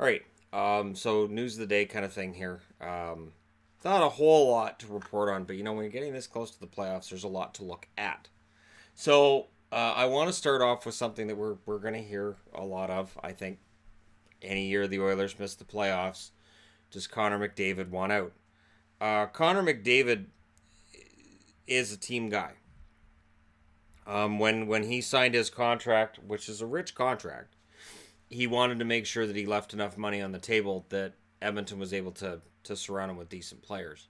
All right. So news of the day kind of thing here. Not a whole lot to report on, but when you're getting this close to the playoffs, there's a lot to look at. So I want to start off with something that we're going to hear a lot of. I think any year the Oilers miss the playoffs, does Connor McDavid want out? Connor McDavid is a team guy. When he signed his contract, which is a rich contract, he wanted to make sure that he left enough money on the table that Edmonton was able to surround him with decent players.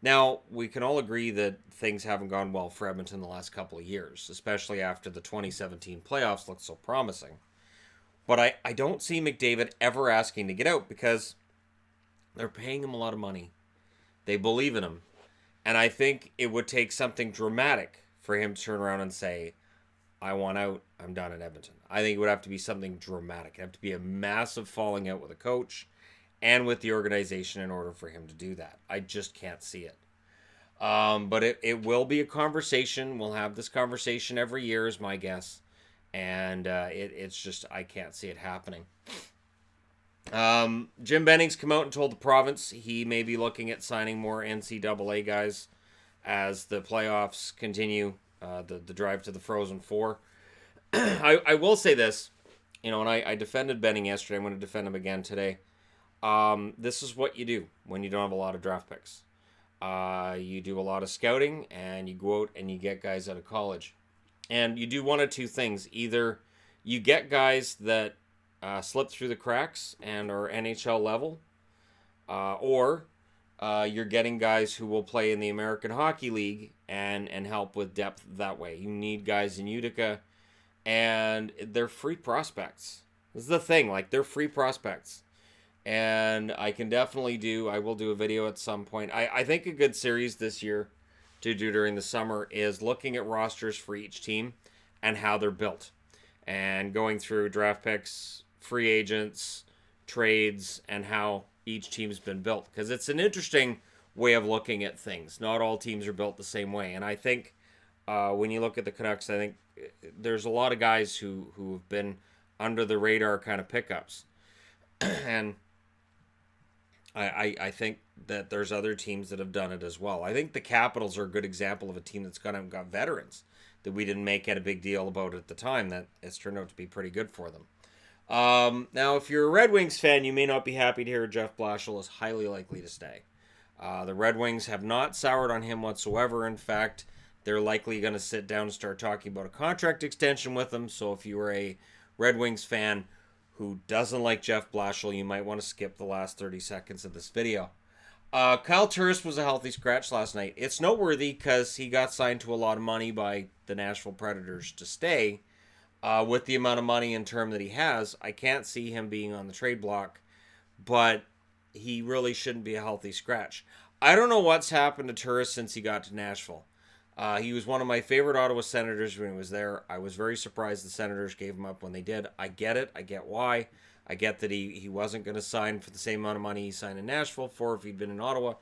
Now, we can all agree that things haven't gone well for Edmonton the last couple of years, especially after the 2017 playoffs looked so promising. But I don't see McDavid ever asking to get out because they're paying him a lot of money. They believe in him. And I think it would take something dramatic for him to turn around and say, I want out, I'm done in Edmonton. I think it would have to be something dramatic. It'd have to be a massive falling out with a coach and with the organization in order for him to do that. I just can't see it. But it will be a conversation. We'll have this conversation every year is my guess. And it's just, I can't see it happening. Jim Benning's come out and told the province he may be looking at signing more NCAA guys as the playoffs continue, the drive to the Frozen Four. I will say this, and I defended Benning yesterday. I'm going to defend him again today. This is what you do when you don't have a lot of draft picks. You do a lot of scouting, and you go out and you get guys out of college. And you do one of two things. Either you get guys that slip through the cracks and are NHL level, or you're getting guys who will play in the American Hockey League and help with depth that way. You need guys in Utica, and they're free prospects. This is the thing, they're free prospects. And I will do a video at some point. I think a good series this year to do during the summer is looking at rosters for each team and how they're built. And going through draft picks, free agents, trades, and how each team's been built. Because it's an interesting way of looking at things. Not all teams are built the same way. And I think when you look at the Canucks, I think there's a lot of guys who have been under the radar kind of pickups. And I think that there's other teams that have done it as well. I think the Capitals are a good example of a team that's gone out and got veterans that we didn't make it a big deal about at the time. That it's turned out to be pretty good for them. Now, if you're a Red Wings fan, you may not be happy to hear Jeff Blashill is highly likely to stay. The Red Wings have not soured on him whatsoever. In fact, they're likely going to sit down and start talking about a contract extension with him. So if you are a Red Wings fan who doesn't like Jeff Blashill, you might want to skip the last 30 seconds of this video. Kyle Turris was a healthy scratch last night. It's noteworthy because he got signed to a lot of money by the Nashville Predators to stay. With the amount of money and term that he has, I can't see him being on the trade block, but he really shouldn't be a healthy scratch. I don't know what's happened to Turris since he got to Nashville. He was one of my favorite Ottawa Senators when he was there. I was very surprised the Senators gave him up when they did. I get it. I get why. I get that he wasn't going to sign for the same amount of money he signed in Nashville for if he'd been in Ottawa,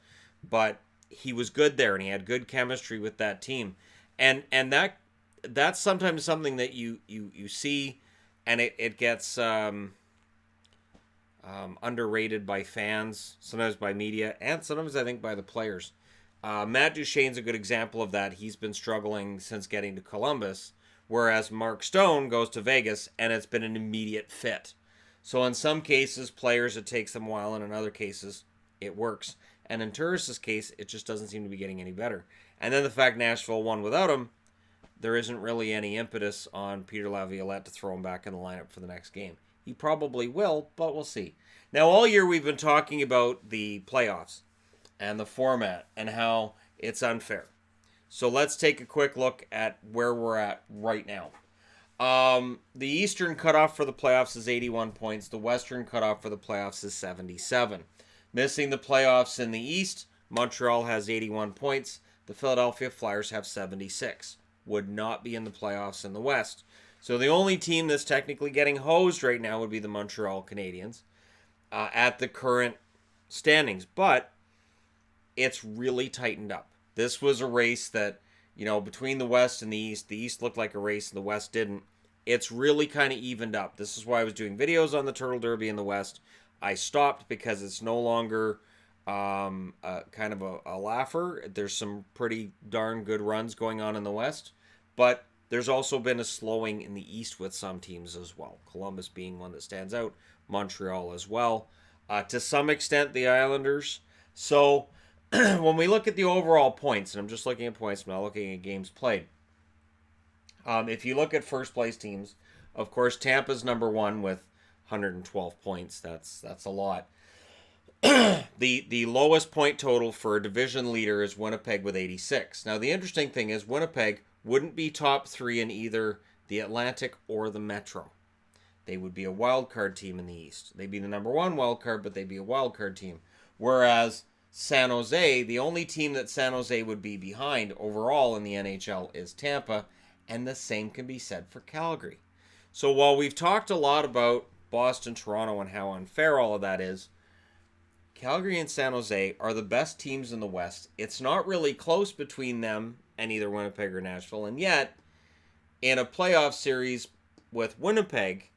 but he was good there and he had good chemistry with that team. And that's sometimes something that you see, and it gets underrated by fans, sometimes by media, and sometimes I think by the players. Matt Duchene's a good example of that. He's been struggling since getting to Columbus, whereas Mark Stone goes to Vegas, and it's been an immediate fit. So in some cases, players, it takes them a while, and in other cases, it works. And in Turris' case, it just doesn't seem to be getting any better. And then the fact Nashville won without him, there isn't really any impetus on Peter Laviolette to throw him back in the lineup for the next game. He probably will, but we'll see. Now, all year we've been talking about the playoffs and the format and how it's unfair. So let's take a quick look at where we're at right now. The Eastern cutoff for the playoffs is 81 points. The Western cutoff for the playoffs is 77. Missing the playoffs in the East, Montreal has 81 points. The Philadelphia Flyers have 76. Would not be in the playoffs in the West. So the only team that's technically getting hosed right now would be the Montreal Canadiens at the current standings. But it's really tightened up. This was a race that, between the West and the East looked like a race and the West didn't. It's really kind of evened up. This is why I was doing videos on the Turtle Derby in the West. I stopped because it's no longer kind of a laugher. There's some pretty darn good runs going on in the West, but there's also been a slowing in the East with some teams as well. Columbus being one that stands out, Montreal as well. To some extent, the Islanders. So when we look at the overall points, and I'm just looking at points, I'm not looking at games played. If you look at first place teams, of course, Tampa's number one with 112 points. That's a lot. The lowest point total for a division leader is Winnipeg with 86. Now, the interesting thing is Winnipeg wouldn't be top three in either the Atlantic or the Metro. They would be a wild card team in the East. They'd be the number one wild card, but they'd be a wild card team. Whereas San Jose, the only team that San Jose would be behind overall in the NHL is Tampa, and the same can be said for Calgary. So while we've talked a lot about Boston, Toronto, and how unfair all of that is, Calgary and San Jose are the best teams in the West. It's not really close between them and either Winnipeg or Nashville. And yet, in a playoff series with Winnipeg,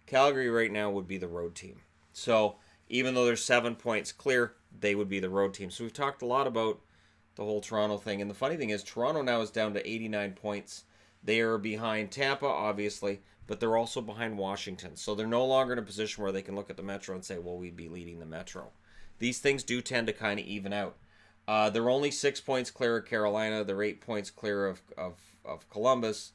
Calgary right now would be the road team. So even though they're 7 points clear, they would be the road team. So we've talked a lot about the whole Toronto thing. And the funny thing is, Toronto now is down to 89 points. They are behind Tampa, obviously, but they're also behind Washington. So they're no longer in a position where they can look at the Metro and say, well, we'd be leading the Metro. These things do tend to kind of even out. They're only 6 points clear of Carolina. They're 8 points clear of Columbus.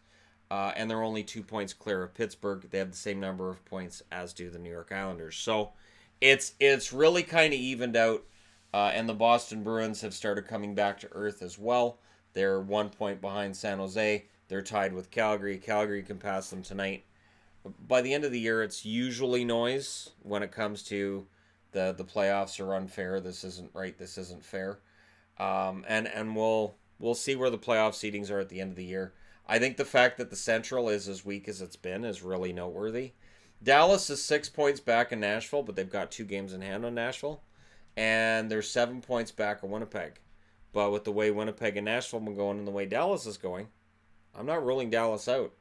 And they're only 2 points clear of Pittsburgh. They have the same number of points as do the New York Islanders. So it's really kind of evened out. And the Boston Bruins have started coming back to earth as well. They're 1 point behind San Jose. They're tied with Calgary. Calgary can pass them tonight. By the end of the year, it's usually noise when it comes to the playoffs are unfair. This isn't right. This isn't fair. And we'll see where the playoff seedings are at the end of the year. I think the fact that the Central is as weak as it's been is really noteworthy. Dallas is 6 points back in Nashville, but they've got 2 games in hand on Nashville. And they're 7 points back on Winnipeg. But with the way Winnipeg and Nashville are going and the way Dallas is going, I'm not ruling Dallas out.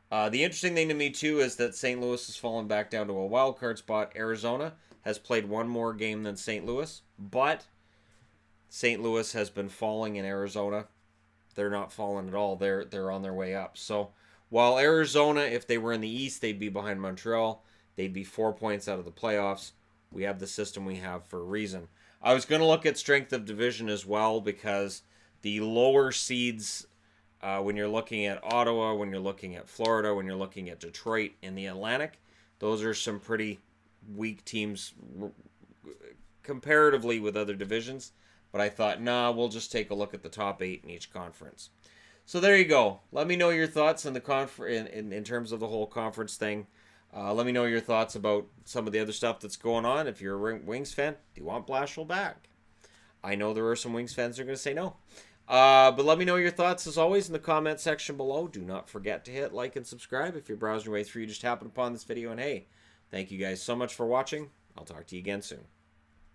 The interesting thing to me, too, is that St. Louis has fallen back down to a wild card spot. Arizona has played one more game than St. Louis, but St. Louis has been falling in Arizona. They're not falling at all. They're on their way up. So while Arizona, if they were in the East, they'd be behind Montreal. They'd be 4 points out of the playoffs. We have the system we have for a reason. I was going to look at strength of division as well because the lower seeds, when you're looking at Ottawa, when you're looking at Florida, when you're looking at Detroit in the Atlantic, those are some pretty weak teams comparatively with other divisions. But I thought, nah, we'll just take a look at the top 8 in each conference. So there you go. Let me know your thoughts in the in terms of the whole conference thing. Let me know your thoughts about some of the other stuff that's going on. If you're a Wings fan, do you want Blashill back? I know there are some Wings fans that are going to say no. But let me know your thoughts, as always, in the comment section below. Do not forget to hit like and subscribe if you're browsing your way through. You just happened upon this video. And hey, thank you guys so much for watching. I'll talk to you again soon.